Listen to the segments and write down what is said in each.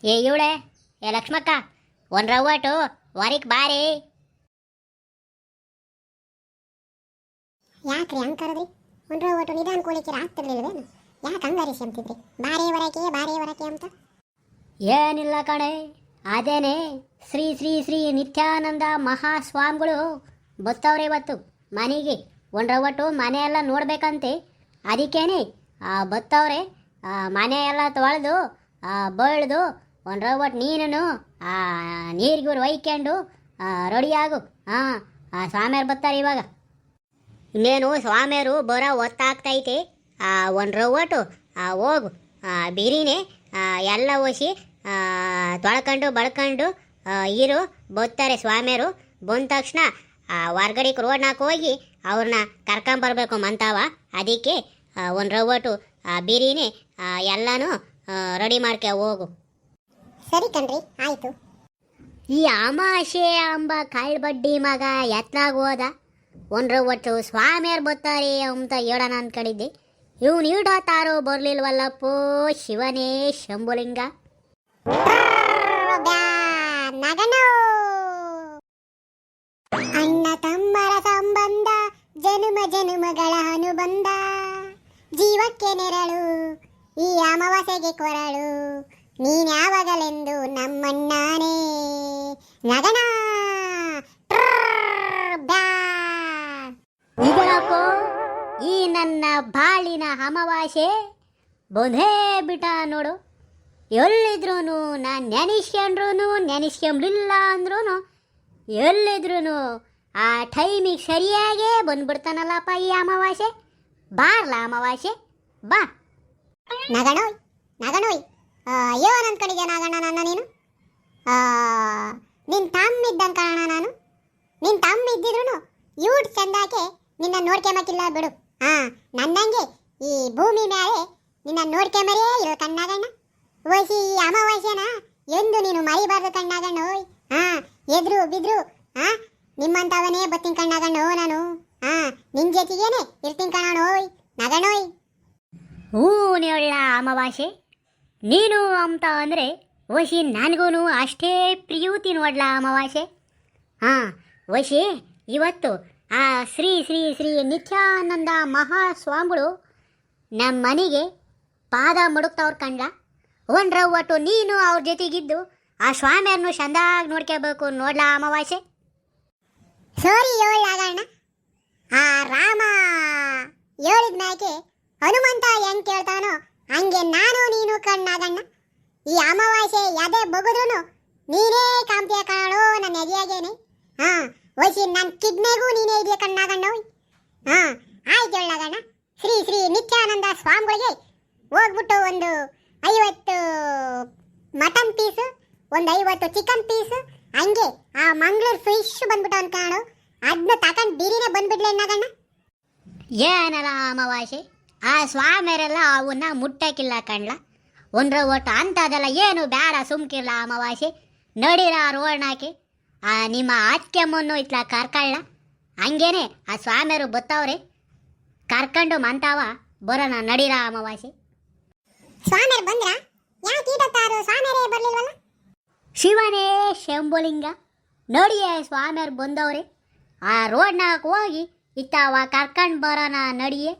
ಏ ಇವಳೆ, ಏ ಲಕ್ಷ್ಮಕ್ಕ, ಒಂದು ರವ್ವಟು ಹೊರಗೆ ಬಾರಿ. ಯಾಕ್ರಿ ಹಂಗೆ ಕರೆದ್ರಿ? ಒಂದು ರವ್ವಟು ನಿಧಾನ ಕೋಳಿಕೆರ ಆಗ್ತಿರ್ಲಿಲ್ವೇನು? ಯಾಕೆ ಹಂಗಾರಿಸಿ ಅಂತಿದ್ರಿ? ಬಾರೇ ವರಕೆ ಅಂತ. ಏನಿಲ್ಲ ಕಣೆ, ಅದೇನೆ ಶ್ರೀ ಶ್ರೀ ಶ್ರೀ ನಿತ್ಯಾನಂದ ಮಹಾಸ್ವಾಮಿಗಳು ಬತ್ತವ್ರೆ ಇವತ್ತು ಮನೆಗೆ. ಒಂದು ರವ್ವಟು ಮನೆಯೆಲ್ಲ ನೋಡ್ಬೇಕಂತೆ, ಅದಕ್ಕೇನೆ ಬತ್ತವ್ರೆ. ಮನೆ ಎಲ್ಲ ತೊಳೆದು ಬಳ್ದು ಒಂದು ರವ್ವಟ್ಟು ನೀನು ನೀರಿಗೆ ಒಯ್ಕೊಂಡು ರೆಡಿಯಾಗು. ಸ್ವಾಮಿಯರು ಬರ್ತಾರೆ ಇವಾಗ. ಇನ್ನೇನು ಸ್ವಾಮಿಯರು ಬರೋ ಹೊತ್ತಾಗ್ತೈತೆ. ಒಂದು ರವ್ವಟ್ಟು ಹೋಗು ಬಿರಿನೆ ಎಲ್ಲ ಒಸಿ ತೊಳ್ಕೊಂಡು ಬಳ್ಕೊಂಡು ಇರು. ಬರ್ತಾರೆ ಸ್ವಾಮಿಯರು. ಬಂದ ತಕ್ಷಣ ಹೊರ್ಗಡೆಗೆ ರೋಡ್ನಾಗ ಹೋಗಿ ಅವ್ರನ್ನ ಕರ್ಕೊಂಬರ್ಬೇಕು ಮಂತಾವ. ಅದಕ್ಕೆ ಒಂದು ರವ್ವಟ್ಟು ಬಿರಿನೆ ಎಲ್ಲನೂ ರೆಡಿ ಮಾಡ್ಕೆ ಹೋಗು. ಸರಿ ಕಣ್ರಿ, ಆಯಿತು. ಈ ಅಮಾಶೆ ಅಂಬ ಕಾಳ್ಬಡ್ಡಿ ಮಗ ಎತ್ನಾಗ ಹೋದ. ಒಂದು ರವ್ವಟ್ಟು ಸ್ವಾಮಿಯರು ಬರ್ತಾರೆ ಅಂತ ಹೇಳೋಣ ಅಂದ್ಕೊಂಡಿದ್ದೆ. ಇವನು ಈಡೋತಾರೋ ಬರಲಿಲ್ವಲ್ಲಪ್ಪೋ ಶಿವನೇ ಶಂಭುಲಿಂಗ. ಅಣ್ಣ ತಮ್ಮರ ಸಂಬಂಧ ಜನುಮ ಜನುಮಗಳ ಅನುಬಂಧ, ಜೀವಕ್ಕೆ ನೆರಳು ಈ ಅಮಾವಾಸ್ಯೆಗೆ ಕೊರಳು, ನೀನ್ಯಾವಾಗಲೆಂದು ನಮ್ಮಣ್ಣನೇ ನಗನ. ಇದರಪ್ಪೋ ಈ ನನ್ನ ಬಾಳಿನ ಅಮಾವಾಸ್ಯೆ ಬಂದೇ ಬಿಟ್ಟ ನೋಡು. ಎಲ್ಲಿದ್ರೂ ನಾನು ನೆನೆಸ್ಕೊಂಬ್ಲಿಲ್ಲ ಅಂದ್ರೂ ಎಲ್ಲಿದ್ರೂ ಆ ಟೈಮಿಗೆ ಸರಿಯಾಗೇ ಬಂದ್ಬಿಡ್ತಾನಲ್ಲಪ್ಪ ಈ ಅಮಾವಾಸ್ಯೆ. ಬಾರ್ಲ ಅಮಾವಾಸ್ಯೆ ಬಾ. ನಗಣೋಯ್ ಏನು ಅನ್ಕೊಂಡಿದ್ಯಾ ನಾಗಣ್ಣ? ನನ್ನ ನೀನು ನಿನ್ನ ತಮ್ಮಿದ್ದಂಗೆ ಕಾರಣ. ನಾನು ನಿನ್ನ ತಮ್ಮ ಇದ್ದಿದ್ರು ಇವ್ರು ಚಂದಾಕೆ ನಿನ್ನ ನೋಡ್ಕೊಂಬಕ್ಕಿಲ್ಲ ಬಿಡು. ನನ್ನಂಗೆ ಈ ಭೂಮಿ ಮೇಲೆ ನಿನ್ನ ನೋಡ್ಕೊಂಬರೇ ಇರೋ ಕಣ್ಣಾಗಣ್ಣ. ವಯಸ್ಸಿ ಈ ಅಮಾವಾಸ್ಯನ ಎಂದು ನೀನು ಮರಿಬಾರ್ದು ಕಣ್ಣಾಗಣ್ಣ. ಓಯ್ ಎದ್ರು ಬಿದ್ರು ನಿಮ್ಮಂತವನೇ ಬತ್ತೀನಿ ಕಣ್ಣಾಗಣ್ಣ. ನಾನು ನಿನ್ ಜೊತೆಗೇನೆ ಇರ್ತೀನಿ ಕಣ್ಣೋಯ್ ನಗಣೋಯ್. ಹೂನೆಳ್ಳ ಅಮಾವಾಸ್ಯೆ ನೀನು ಅಂತ ಅಂದರೆ ವಶಿ ನನಗೂ ಅಷ್ಟೇ ಪ್ರಿಯೂತಿ ನೋಡ್ಲ ಅಮಾವಾಸ್ಯೆ. ವಶಿ ಇವತ್ತು ಆ ಶ್ರೀ ಶ್ರೀ ಶ್ರೀ ನಿತ್ಯಾನಂದ ಮಹಾಸ್ವಾಮಿಗಳು ನಮ್ಮ ಮನೆಗೆ ಪಾದ ಮಡುಕ್ತವ್ರು ಕಂಡ. ಒಂದು ರವ್ವಟ್ಟು ನೀನು ಅವ್ರ ಜೊತೆಗಿದ್ದು ಆ ಸ್ವಾಮಿಯರನ್ನು ಚಂದಾಗಿ ನೋಡ್ಕೋಬೇಕು ನೋಡ್ಲ ಅಮಾವಾಸ್ಯೆ. ಸರಿ ಹೇಳಣ್ಣ. ಆ ರಾಮ ಹೇಳಿದ ಮ್ಯಾಕೆ ಹನುಮಂತ ಹೆಂಗ್ ಕೇಳ್ತಾನೋ ಹಂಗೆ ನಾನು ನೀನು ಕಣ್ಣಾಗಣ್ಣ. ಈ ಅಮಾವಾಸ್ಯೆ ಎದೆ ಬಗುದ್ರು ನೀನೇ ಕಾಂಪಿಯ ಕಾಣೋ ನನ್ನ ಎದೆಯಾಗೇನೆ. ವಯಸ್ಸಿ ನನ್ನ ಕಿಡ್ನೆಗೂ ನೀನೇ ಇದೆಯ ಕಣ್ಣಾಗಣ್ಣ. ಆಯ್ತು ಹೇಳಣ್ಣ. ಶ್ರೀ ಶ್ರೀ ನಿತ್ಯಾನಂದ ಸ್ವಾಮಿಗಳಿಗೆ ಹೋಗ್ಬಿಟ್ಟು ಒಂದು 50 ಮಟನ್ ಪೀಸು, ಒಂದು 50 ಚಿಕನ್ ಪೀಸು, ಹಂಗೆ ಆ ಮಂಗಳೂರು ಫಿಶ್ ಬಂದ್ಬಿಟ್ಟು ಅಂತ ಕಾಣು, ಅದನ್ನ ತಗೊಂಡು ಬಿರಿನೇ ಬಂದ್ಬಿಡ್ಲಿ ಅಣ್ಣಾಗಣ್ಣ. ಏನಲ್ಲ ಅಮಾವಾಸ್ಯೆ, ಆ ಸ್ವಾಮಿಯರೆಲ್ಲ ಅವನ್ನ ಮುಟ್ಟಕ್ಕಿಲ್ಲ ಕಣ್ಲ. ಒಂದು ರವ್ವಟ್ಟು ಅಂಥದ್ದೆಲ್ಲ ಏನು ಬೇಡ, ಸುಮ್ಕಿರ್ಲ ಅಮಾವಾಸ್ಯೆ. ನಡೀರ ರೋಡ್ನಾಕಿ ನಿಮ್ಮ ಅತ್ಕೆಮ್ಮನ್ನು ಇತ್ಲ ಕರ್ಕೊಳ್ಳ. ಹಂಗೇನೆ ಆ ಸ್ವಾಮಿಯರು ಬತ್ತವ್ರೆ, ಕರ್ಕೊಂಡು ಮಂತಾವ ಬರೋಣ ನಡೀರ ಅಮಾವಾಸ್ಯೆ. ಸ್ವಾಮಿಯರು ಬಂದ್ರ? ಯಾಕೆ ಈಡತ್ತಾರು ಸ್ವಾಮಿಯರೇ ಬರ್ಲಿಲ್ವಲ್ಲ? ಶಿವನೇ ಶಂಭುಲಿಂಗ, ನಡಿಯೇ ಸ್ವಾಮಿಯರು ಬಂದವ್ರೆ. ಆ ರೋಡ್ನಾಗ ಹೋಗಿ ಇತ್ತಾವ ಕರ್ಕೊಂಡು ಬರೋಣ ನಡಿಯೇ.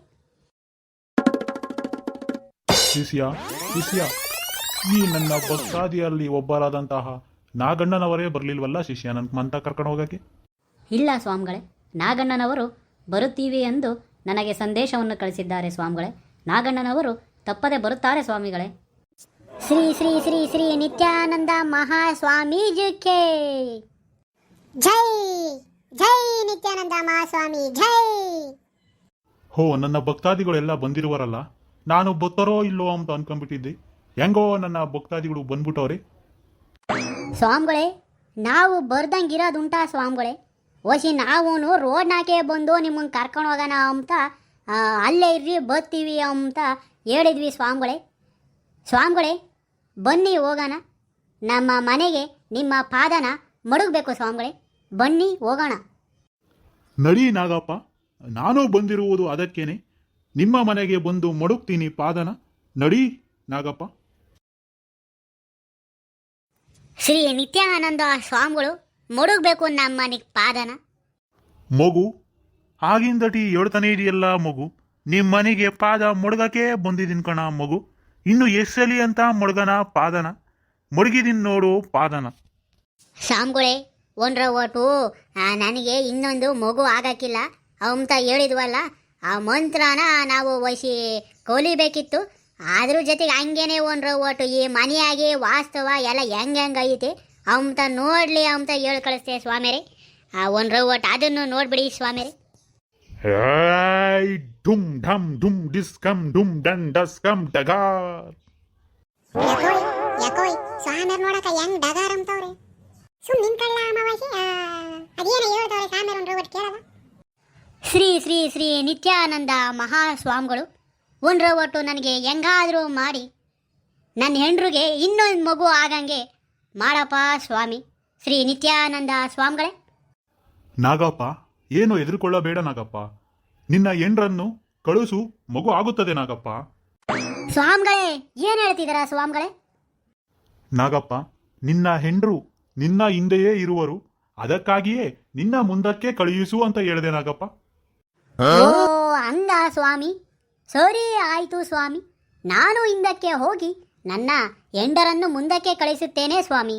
ಶಿಷ್ಯ, ಈ ನನ್ನ ಭಕ್ತಾದಿಯಲ್ಲಿ ಒಬ್ಬರಾದಂತಹ ನಾಗಣ್ಣನವರೇ ಬರಲಿಲ್ವಲ್ಲ ಶಿಷ್ಯ ನನ್ನ ಮಂತ ಕರ್ಕೊಂಡು ಹೋಗಕ್ಕೆ? ಇಲ್ಲ ಸ್ವಾಮಿಗಳೇ, ನಾಗಣ್ಣನವರು ಬರುತ್ತೀವಿ ಎಂದು ನನಗೆ ಸಂದೇಶವನ್ನು ಕಳಿಸಿದ್ದಾರೆ ಸ್ವಾಮಿಗಳೇ. ನಾಗಣ್ಣನವರು ತಪ್ಪದೆ ಬರುತ್ತಾರೆ ಸ್ವಾಮಿಗಳೇ. ಶ್ರೀ ಶ್ರೀ ಶ್ರೀ ಶ್ರೀ ನಿತ್ಯಾನಂದ ಮಹಾಸ್ವಾಮೀಜಿಗೆ ಜೈ. ಜೈ ನಿತ್ಯಾನಂದ ಮಹಾಸ್ವಾಮಿ ಜೈ. ಹೋ, ನನ್ನ ಭಕ್ತಾದಿಗಳೆಲ್ಲ ಬಂದಿರುವರಲ್ಲ, ನಾನು ಬತ್ತಾರೋ ಇಲ್ಲೋ ಅಂತ ಅನ್ಕೊಂಡ್ಬಿಟ್ಟಿದ್ದೆ. ಹೆಂಗೋ ನನ್ನ ಭಕ್ತಾದಿಗಳು ಬಂದ್ಬಿಟ್ಟವ್ರೆ. ಸ್ವಾಮಿಗಳೇ, ನಾವು ಬರ್ದಂಗಿರೋದುಂಟಾ ಸ್ವಾಮಿಗಳೇ? ಓಸಿ ನಾವು ರೋಡ್ನಾಗೆ ಬಂದು ನಿಮ್ಮನ್ನು ಕರ್ಕೊಂಡು ಹೋಗೋಣ ಅಂತ ಅಲ್ಲೇ ಇರ್ರಿ ಬರ್ತೀವಿ ಅಂತ ಹೇಳಿದ್ವಿ ಸ್ವಾಮಿಗಳೇ. ಸ್ವಾಮಿಗಳೇ, ಬನ್ನಿ ಹೋಗೋಣ. ನಮ್ಮ ಮನೆಗೆ ನಿಮ್ಮ ಪಾದನ ಮಡಗಬೇಕು ಸ್ವಾಮಿಗಳೇ, ಬನ್ನಿ ಹೋಗೋಣ. ನಡಿ ನಾಗಪ್ಪ, ನಾನು ಬಂದಿರುವುದು ಅದಕ್ಕೇನೆ. ನಿಮ್ಮ ಮನೆಗೆ ಬಂದು ಮಡುಕ್ತೀನಿ ಪಾದನ. ನಡಿ ನಾಗಪ್ಪ. ಶ್ರೀ ನಿತ್ಯಾನಂದ ಸ್ವಾಮಿಗಳು ಮುಡುಗಬೇಕು ನಮ್ಮ ಮನೆಗೆ ಪಾದನ. ಮಗು ಆಗಿಂದಟಿ ಹೇಳ್ತಾನೆ ಇದೆಯಲ್ಲ ಮಗು, ನಿಮ್ಮ ಮನೆಗೆ ಪಾದ ಮುಳುಗಕ್ಕೆ ಬಂದಿದ್ದೀನಿ ಕಣ ಮಗು. ಇನ್ನು ಎಸ್ಸಲಿ ಅಂತ ಮುಳುಗನ ಪಾದನ ಮುಳುಗಿದೀನಿ ನೋಡು ಪಾದನ. ಸ್ವಾಮಿಗಳೇ ಒಂದ್ರ ಒಟ್ಟು ನನಗೆ ಇನ್ನೊಂದು ಮಗು ಆಗಕ್ಕಿಲ್ಲ ಅಂತ ಹೇಳಿದ್ವಲ್ಲ, ಆ ಮಂತ್ರನ ನಾವು ವಹಿಸಿ ಕಲಿಬೇಕಿತ್ತು. ಅದ್ರ ಜೊತೆಗೆ ಹಂಗೇನೆ ಒಂದ್ರ ಒಟ್ಟು ಈ ಮನೆಯಾಗಿ ವಾಸ್ತವ ಎಲ್ಲ ಹೆಂಗೈತೆ ಅಂತ ನೋಡಲಿ ಅಂತ ಹೇಳಿ ಕಳಿಸ್ತೇವೆ ಸ್ವಾಮಿರೇ. ಆ ಒಂದ್ರ ಒಟ್ಟು ಅದನ್ನು ನೋಡ್ಬಿಡಿ ಸ್ವಾಮಿರೇ. ಏಯ್ ಡುಮ್ ಢಮ್ ಡುಮ್ ಡಿಸ್ಕಮ್ ಡುಮ್ ಡನ್ ಡಸ್ಕಮ್ ಡಗಾರ್. ಯಾಕೋಯ್ ಯಾಕೋಯ್ ಸ್ವಾಮಿಯರ್ ನೋಡಕ ಹೆಂಗ್ ಡಗಾರ್ ಅಂತವ್ರೆ. ಸುಮ್ ನಿಂತ್ಕೊಳ್ಳ ಅಮಾವಾಸ್ಯೆ ಅದೇನ ಹೇಳ್ತವ್ರೆ ಸ್ವಾಮಿಯರ್ ಒಂದು ಒಟ್ಟು ಕೇಳಲ್ಲ. ಶ್ರೀ ಶ್ರೀ ಶ್ರೀ ನಿತ್ಯಾನಂದ ಮಹಾಸ್ವಾಮಿಗಳು ಒಂದ್ರ ಒಟ್ಟು ನನಗೆ ಹೆಂಗಾದರೂ ಮಾಡಿ ನನ್ನ ಹೆಂಡ್ರಿಗೆ ಇನ್ನೊಂದು ಮಗು ಆಗಂಗೆ ಮಾಡಪ್ಪ ಸ್ವಾಮಿ. ಶ್ರೀ ನಿತ್ಯಾನಂದ ಸ್ವಾಮಿಗಳೇ. ನಾಗಪ್ಪ ಏನು ಎದುರುಕೊಳ್ಳಬೇಡ ನಾಗಪ್ಪ, ನಿನ್ನ ಎಂಡ್ರನ್ನು ಕಳುಸು, ಮಗು ಆಗುತ್ತದೆ ನಾಗಪ್ಪ. ಸ್ವಾಮಿಗಳೇ ಏನು ಹೇಳ್ತಿದ್ದೀರಾ ಸ್ವಾಮಿಗಳೇ? ನಾಗಪ್ಪ ನಿನ್ನ ಹೆಂಡ್ರು ನಿನ್ನ ಹಿಂದೆಯೇ ಇರುವರು, ಅದಕ್ಕಾಗಿಯೇ ನಿನ್ನ ಮುಂದಕ್ಕೆ ಕಳುಹಿಸು ಅಂತ ಹೇಳಿದೆ ನಾಗಪ್ಪ. ಓ ಹಂಗ ಸ್ವಾಮಿ, ಸರಿ ಆಯಿತು ಸ್ವಾಮಿ. ನಾನು ಹಿಂದಕ್ಕೆ ಹೋಗಿ ನನ್ನ ಹೆಂಡರನ್ನು ಮುಂದಕ್ಕೆ ಕಳಿಸುತ್ತೇನೆ ಸ್ವಾಮಿ.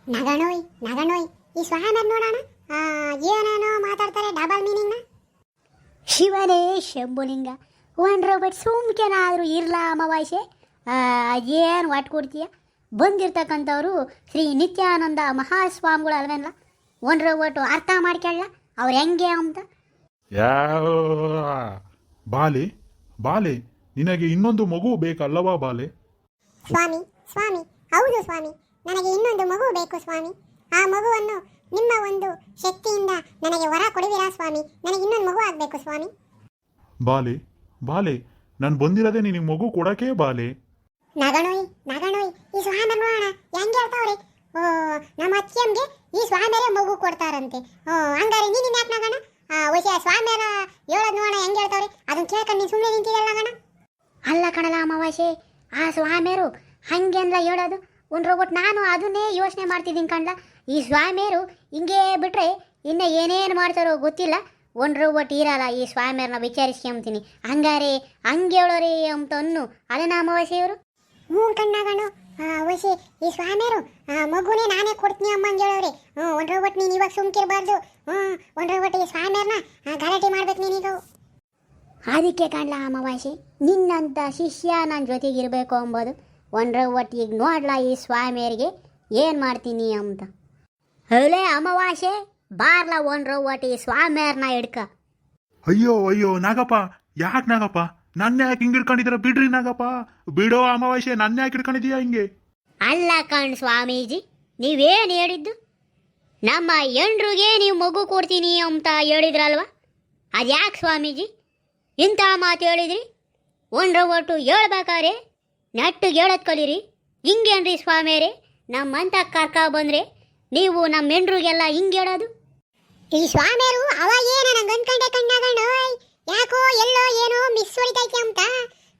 ನಗಣೋಯ್ ನಗಣೋಯ್ ಈ ಸ್ವಾಮಿಯರ್ ನೋಡೋಣ ಏನೇನೋ ಮಾತಾಡ್ತಾರೆ ಡಬಲ್ ಮೀನಿಂಗ್ನ. ಶಿವನೇ ಶಂಭುಲಿಂಗ ಒಂದ್ರ ಬಟ್ ಸುಮ್ಕೆನಾದರೂ ಇರಲ್ಲ ಅಮಾವಾಸ್ಯೆ. ಏನು ಒಟ್ಟು ಕೊಡ್ತೀಯ? ಬಂದಿರ್ತಕ್ಕಂಥವ್ರು ಶ್ರೀ ನಿತ್ಯಾನಂದ ಮಹಾಸ್ವಾಮಿಗಳು ಅಲ್ವೇನಲ್ಲ, ಒಂದ್ರ ಒಟ್ಟು ಅರ್ಥ ಮಾಡ್ಕೊಳ್ಳ ಅವ್ರು ಹೆಂಗೆ ಅಂತ. ಯಾವ ಬಾಲೆ ಬಾಲೆ, ನಿನಗೆ ಇನ್ನೊಂದು ಮಗು ಬೇಕಲ್ಲವಾ ಬಾಲೆ? ಸ್ವಾಮಿ ಸ್ವಾಮಿ ಹೌದು ಸ್ವಾಮಿ, ನನಗೆ ಇನ್ನೊಂದು ಮಗು ಬೇಕು ಸ್ವಾಮಿ. ಆ ಮಗುವನ್ನು ನಿಮ್ಮ ಒಂದು ಶಕ್ತಿಯಿಂದ ನನಗೆ ವರ ಕೊಡುವಿರಾ ಸ್ವಾಮಿ? ನನಗೆ ಇನ್ನೊಂದು ಮಗು ಆಗಬೇಕು ಸ್ವಾಮಿ. ಬಾಲೆ ಬಾಲೆ, ನಾನು ಬಂದಿರೋದೇ ನಿನಗೆ ಮಗು ಕೊಡಕ್ಕೆ ಬಾಲೆ. ನಗಣೋಯ್ ನಗಣೋಯ್ ಈ ಸ್ವಾಮಿಯರ್ ನೋಡೋಣ ಹೆಂಗೆ ಹೇಳ್ತಾವ್ರೆ. ಓ ನಮ್ಮ ಅತ್ತಿಯಮ್ಗೆ ಈ ಸ್ವಾಮಿಯರೇ ಮಗು ಕೊಡ್ತಾರಂತೆ. ಹಂಗಾರೆ ನೀನು ಯಾಕೆ ನಗಣ ವೈಶ ಸ್ವಾಮಿಯರ ಹೇಳೋದು ನೋಡೋಣ ಹೆಂಗೆ ಹೇಳ್ತಾವ್ರೆ, ಅದನ್ನ ಕೇಳ್ಕೊಂಡು ನೀನು ಸುಮ್ಮನೆ ನಿಂತಿರಲ್ಲ ನಗಣ. ಅಲ್ಲ ಕಣಲ ಅಮಾವಾಸ್ಯೆ, ಆ ಸ್ವಾಮಿಯರು ಹಂಗೆ ಅಂದ್ರ ಹೇಳೋದು ಒಂದ್ರ ಒಟ್ಟು ನಾನು ಅದನ್ನೇ ಯೋಚನೆ ಮಾಡ್ತಿದ್ದೀನಿ ಕಣ್ಲ. ಈ ಸ್ವಾಮಿಯರು ಹಿಂಗೆ ಬಿಟ್ರೆ ಇನ್ನು ಏನೇನು ಮಾಡ್ತಾರೋ ಗೊತ್ತಿಲ್ಲ. ಒಂದ್ರ ಒಟ್ಟು ಇರಲ್ಲ ಈ ಸ್ವಾಮಿಯರನ್ನ ವಿಚಾರಿಸ್ಕೊಂತೀನಿ. ಹಂಗಾರೆ ಹಂಗೆ ಹೇಳೋರಿ ಅಂತ ಅನ್ನು ಅದೇನ ಅಮಾವಾಸ್ಯೆಯವರು? ಹ್ಞೂ ಕಣ್ಣಾಗಣ್ಣು ವೈಶಿ ಈ ಸ್ವಾಮಿಯರು ಮಗುನೇ ನಾನೇ ಕೊಡ್ತೀನಿ ಅಮ್ಮಂಗೆ ಹೇಳೋರಿ. ಒಂದ್ರ ಒಟ್ಟು ನೀನು ಇವಾಗ ಸುಮ್ಕಿರ್ಬಾರ್ದು. ಒಂದ್ರ ಒಟ್ಟು ಈ ಸ್ವಾಮಿಯರ್ನ ಗಲಾಟೆ ಮಾಡ್ಬೇಕು ನೀನೀಗ. ಅದಕ್ಕೆ ಕಾಣಲ ಅಮಾವಾಸ್ಯೆ, ನಿನ್ನಂಥ ಶಿಷ್ಯ ನನ್ನ ಜೊತೆಗಿರಬೇಕು ಅಂಬೋದು. ಒಂದ್ರ ಒಟ್ಟು ಈಗ ನೋಡ್ಲ ಈ ಸ್ವಾಮಿಯರಿಗೆ ಏನು ಮಾಡ್ತೀನಿ ಅಂತ. ಹೇಳೇ ಅಮಾವಾಸ್ಯೆ ಬಾರ್ಲ ಒಂದ್ರ ಒಟ್ಟು ಈ ಸ್ವಾಮಿಯರ್ನ ಹಿಡ್ಕ. ಅಯ್ಯೋ ಅಯ್ಯೋ ನಾಗಪ್ಪ, ಯಾಕೆ ನಾಗಪ್ಪ ನನ್ನ ಯಾಕೆ ಹಿಂಗೆ ಹಿಡ್ಕೊಂಡಿದ್ದೀರ? ಬಿಡ್ರಿ ನಾಗಪ್ಪ, ಬಿಡೋ ಅಮಾವಾಸ್ಯೆ, ನನ್ನ ಯಾಕೆ ಹಿಡ್ಕೊಂಡಿದೀಯಾ ಹಿಂಗೆ? ಅಲ್ಲ ಕಣ್ ಸ್ವಾಮೀಜಿ, ನೀವೇನು ಹೇಳಿದ್ದು? ನಮ್ಮ ಹೆಂಡ್ರಿಗೆ ನೀವು ಮಗು ಕೊಡ್ತೀನಿ ಅಂತ ಹೇಳಿದ್ರಲ್ವ, ಅದು ಯಾಕೆ ಸ್ವಾಮೀಜಿ ಇಂಥ ಮಾತು ಹೇಳಿದ್ರಿ? ಒಂದ್ರ ಒಟ್ಟು ಹೇಳ್ಬೇಕಾರೆ ನೆಟ್ಟಿಗೆ ಹೇಳೋದು ಕಲೀರಿ. ಹಿಂಗೇನ್ರಿ ಸ್ವಾಮಿಯರೇ, ನಮ್ಮಂತ ಕರ್ಕ ಬಂದರೆ ನೀವು ನಮ್ಮ ಹೆಂಡ್ರಿಗೆಲ್ಲ ಹಿಂಗೆ ಹೇಳೋದು? ಈ ಸ್ವಾಮಿಯರು ಅವಾಗೇನ ನಂಗೆ ಅನ್ಕೊಂಡೆ ಕಣ್ಣಾಗಣ್ಣೋಯ್, ಯಾಕೋ ಎಲ್ಲೋ ಏನೋ ಮಿಸ್ ಹೊಡಿತೈತೆ ಅಂತ.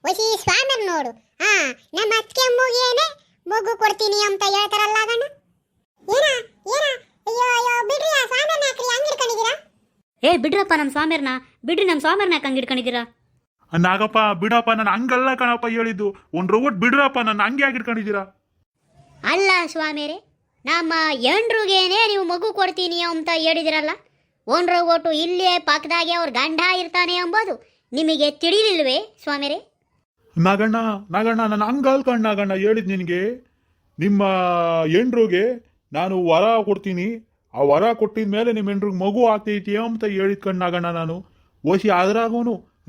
ವಸಿ ಸ್ವಾಮಿಯರ್ ನೋಡು ನಮ್ಮ ಅತ್ತಿಗೆ ಅಮ್ಮಗೇನೆ ಮಗು ಕೊಡ್ತೀನಿ ಅಂತ ಹೇಳ್ತಾರಲ್ಲ ಗಣ್ಣ. ಏನ ಏನ ಅಯ್ಯೋ ಅಯ್ಯೋ ಬಿಡ್ರಿ ಆ ಸ್ವಾಮಿಯರ್ನ ಯಾಕ್ರಿ ಹಂಗೆ ಹಿಡ್ಕೊಂಡಿದ್ದೀರಾ? ಏ ಬಿಡ್ರಪ್ಪ ನಮ್ಮ ಸ್ವಾಮಿಯರ್ನ, ಬಿಡ್ರಿ ನಮ್ಮ ಸ್ವಾಮಿಯರ್ನ ಯಾಕೆ ಹಂಗೆ ಹಿಡ್ಕೊಂಡಿದ್ದೀರಾ? ನಾಗಪ್ಪ ಬಿಡಪ್ಪ, ನಾನು ಹಂಗಲ್ಲ ಕಣಪ್ಪ ಹೇಳಿದ್ದು. ಒಂದು ಒಟ್ಟು ಬಿಡ್ರಪ್ಪ, ನನ್ನ ಹಂಗೆ ಯಾಕೆ ಹಿಡ್ಕೊಂಡಿದ್ದೀರಾ? ಅಲ್ಲ ಸ್ವಾಮಿಯರೇ, ನಮ್ಮ ಹೆಂಡ್ರಿಗೇನೆ ನೀವು ಮಗು ಕೊಡ್ತೀನಿ ಅಂತ ಹೇಳಿದಿರಲ್ಲ, ಒಂದ್ರ ಒಟ್ಟು ಇಲ್ಲೇ ಪಕ್ಕದಾಗೆ ಅವ್ರ ಗಂಡ ಇರ್ತಾನೆ ಎಂಬುದು ನಿಮಗೆ ತಿಳಿಲಿಲ್ವೇ ಸ್ವಾಮಿಯರೇ? ನಾಗಣ್ಣ ನಾಗಣ್ಣ, ನಾನು ಹಂಗಲ್ ಕಣ್ ನಾಗಣ್ಣ ಹೇಳಿದ್ ನಿನಗೆ. ನಿಮ್ಮ ಹೆಂಡ್ರಿಗೆ ನಾನು ವರ ಕೊಡ್ತೀನಿ, ಆ ವರ ಕೊಟ್ಟಿದ ಮೇಲೆ ನಿಮ್ಮ ಹೆಂಡ್ರಿಗೆ ಮಗು ಆಗ್ತೈತಿ ಅಂತ ಹೇಳಿದ್ ಕಣ್ ನಾಗಣ್ಣ ನಾನು. ಓಸಿ ಅದ್ರಾಗೂ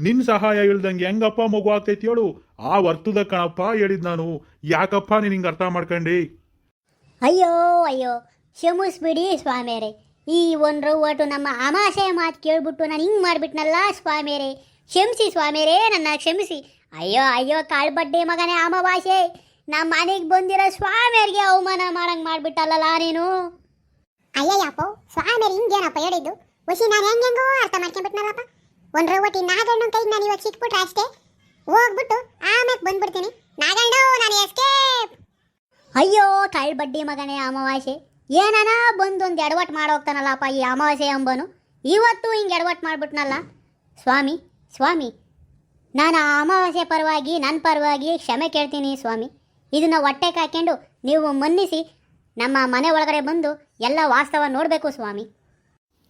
ನಿನ್ನ ಸಹಾಯ ಇಳ್ದಂಗೆ ಹೆಂಗಪ್ಪ ಮಗು ಆಗ್ತೈತಿ ಹೇಳು, ಆ ವರ್ತದ ಕಣಪ್ಪ ಹೇಳಿದ್ ನಾನು. ಯಾಕಪ್ಪ ನೀನು ಹಿಂಗೆ ಅರ್ಥ ಮಾಡ್ಕೊಂಡಿ? ಅಯ್ಯೋ ಅಯ್ಯೋ ಕ್ಷಮಿಸ್ಬಿಡಿ ಸ್ವಾಮಿಯರೇ, ಈ ಒಂದ್ರ ಒಟ್ಟು ನಮ್ಮ ಅಮಾಸೆ ಮಾತು ಕೇಳ್ಬಿಟ್ಟು ನಾನು ಹಿಂಗೆ ಮಾಡಿಬಿಟ್ನಲ್ಲ ಸ್ವಾಮಿಯರೇ, ಕ್ಷಮಿಸಿ ಸ್ವಾಮಿಯರೇ, ನನ್ನ ಕ್ಷಮಿಸಿ. ಅಯ್ಯೋ ಅಯ್ಯೋ ಕಾಳ್ಬಡ್ಡೆ ಮಗನೇ ಅಮಾವಾಸ್ಯೆ, ನಮ್ಮ ಮನೆಗೆ ಬಂದಿರೋ ಸ್ವಾಮಿಯರಿಗೆ ಅವಮಾನ ಮಾಡಂಗೆ ಮಾಡಿಬಿಟ್ಟಲ್ಲ ನೀನು. ಅಯ್ಯಯ್ಯಪ್ಪ ಸ್ವಾಮಿಯರು ಹಿಂಗೇನಪ್ಪ ಹೇಳಿದ್ದು? ವಸಿ ನಾನು ಹೆಂಗೆಂಗೋ ಅರ್ಥ ಮಾಡ್ಕೊಂಡ್ಬಿಟ್ನಲ್ಲಪ್ಪ. ಒಂದ್ರ ಒಟ್ಟಿ ನಾಗಣ್ಣನ ಕೈಗೆ ನಾನು ಇವಾಗ ಸಿಕ್ಬಿಟ್ರೆ ಅಷ್ಟೇ, ಹೋಗ್ಬಿಟ್ಟು ಆಮೇಲೆ ಬಂದ್ಬಿಡ್ತೀನಿ. ನಾಗಣ್ಣ ನಾನು ಎಸ್ಕೇಪ್. ಅಯ್ಯೋ ಬಡ್ಡಿ ಮಗನೇ ಅಮಾವಾಸ್ಯೆ ಏನನ ಬಂದೊಂದು ಎಡವಟ್ಟು ಮಾಡೋಗ್ತಾನಲ್ಲಪ್ಪ ಈ ಅಮಾವಾಸ್ಯೆ ಅಂಬನು ಇವತ್ತು ಹಿಂಗೆ ಎಡವಟ್ಟು ಮಾಡ್ಬಿಟ್ನಲ್ಲ. ಸ್ವಾಮಿ ಸ್ವಾಮಿ, ನಾನು ಆ ಅಮಾವಾಸ್ಯೆ ಪರವಾಗಿ ನನ್ನ ಪರವಾಗಿ ಕ್ಷಮೆ ಕೇಳ್ತೀನಿ ಸ್ವಾಮಿ. ಇದನ್ನು ಹೊಟ್ಟೆಗೆ ಹಾಕ್ಕೊಂಡು ನೀವು ಮನ್ನಿಸಿ ನಮ್ಮ ಮನೆ ಒಳಗಡೆ ಬಂದು ಎಲ್ಲ ವಾಸ್ತವ ನೋಡಬೇಕು ಸ್ವಾಮಿ.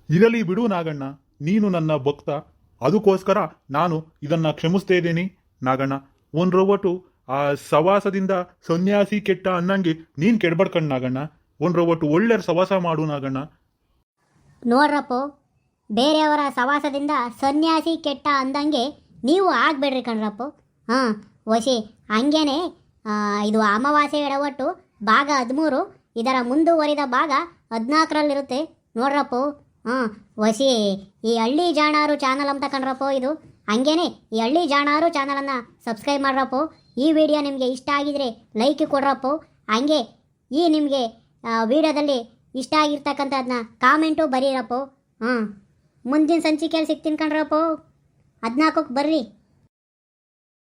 ಇರಲಿ ಬಿಡು ನಾಗಣ್ಣ, ನೀನು ನನ್ನ ಭಕ್ತ, ಅದಕ್ಕೋಸ್ಕರ ನಾನು ಇದನ್ನ ಕ್ಷಮಿಸ್ತಾ ಇದ್ದೀನಿ ನಾಗಣ್ಣ. ಒಂದ್ರೊಬ್ಬಟ್ಟು ಆ ಸವಾಸದಿಂದ ಸನ್ಯಾಸಿ ಕೆಟ್ಟ ಅನ್ನಂಗೆ ನೀನು ಕೆಡ್ಬಡ್ಕಂಡು ನಾಗಣ್ಣ. ಒಂದ್ರೊಬ್ಬಟ್ಟು ಒಳ್ಳೆ ಸವಾಸ ಮಾಡು ನಾಗಣ್ಣ. ನೋಡ್ರಪ್ಪ, ಬೇರೆಯವರ ಸವಾಸದಿಂದ ಸನ್ಯಾಸಿ ಕೆಟ್ಟ ಅಂದಂಗೆ ನೀವು ಆಗಬೇಡ್ರಿ ಕಣ್ರಪ್ಪ. ಹಾಂ ವಶಿ, ಹಂಗೇನೆ ಇದು ಅಮಾವಾಸ್ಯೆ ಎಡವಟ್ಟು ಭಾಗ 13, ಇದರ ಮುಂದುವರಿದ ಭಾಗ 14ರಲ್ಲಿರುತ್ತೆ ನೋಡ್ರಪ್ಪ. ಹಾಂ ವಶಿ, ಈ ಹಳ್ಳಿ ಜಾಣಾರು ಚಾನಲ್ ಅಂತ ಕಣ್ರಪ್ಪ ಇದು. ಹಂಗೇನೆ ಈ ಹಳ್ಳಿ ಜಾಣಾರು ಚಾನಲನ್ನು ಸಬ್ಸ್ಕ್ರೈಬ್ ಮಾಡ್ರಪ್ಪ. ಈ ವಿಡಿಯೋ ನಿಮಗೆ ಇಷ್ಟ ಆಗಿದ್ರೆ ಲೈಕ್ ಕೊಡ್ರಪ್ಪ. ಹಂಗೆ ಈ ನಿಮಗೆ ವಿಡಿಯೋದಲ್ಲಿ ಇಷ್ಟ ಆಗಿರ್ತಕ್ಕಂಥದ್ದನ್ನ ಕಾಮೆಂಟು ಬರೀರಪ್ಪ. ಹಾಂ ಮುಂದಿನ ಸಂಚಿಕೆಯಲ್ಲಿ ಸಿಗ್ತೀನಿ ಕಣ್ರಪ್ಪ. 14ಕ್ಕೆ ಬರ್ರಿ.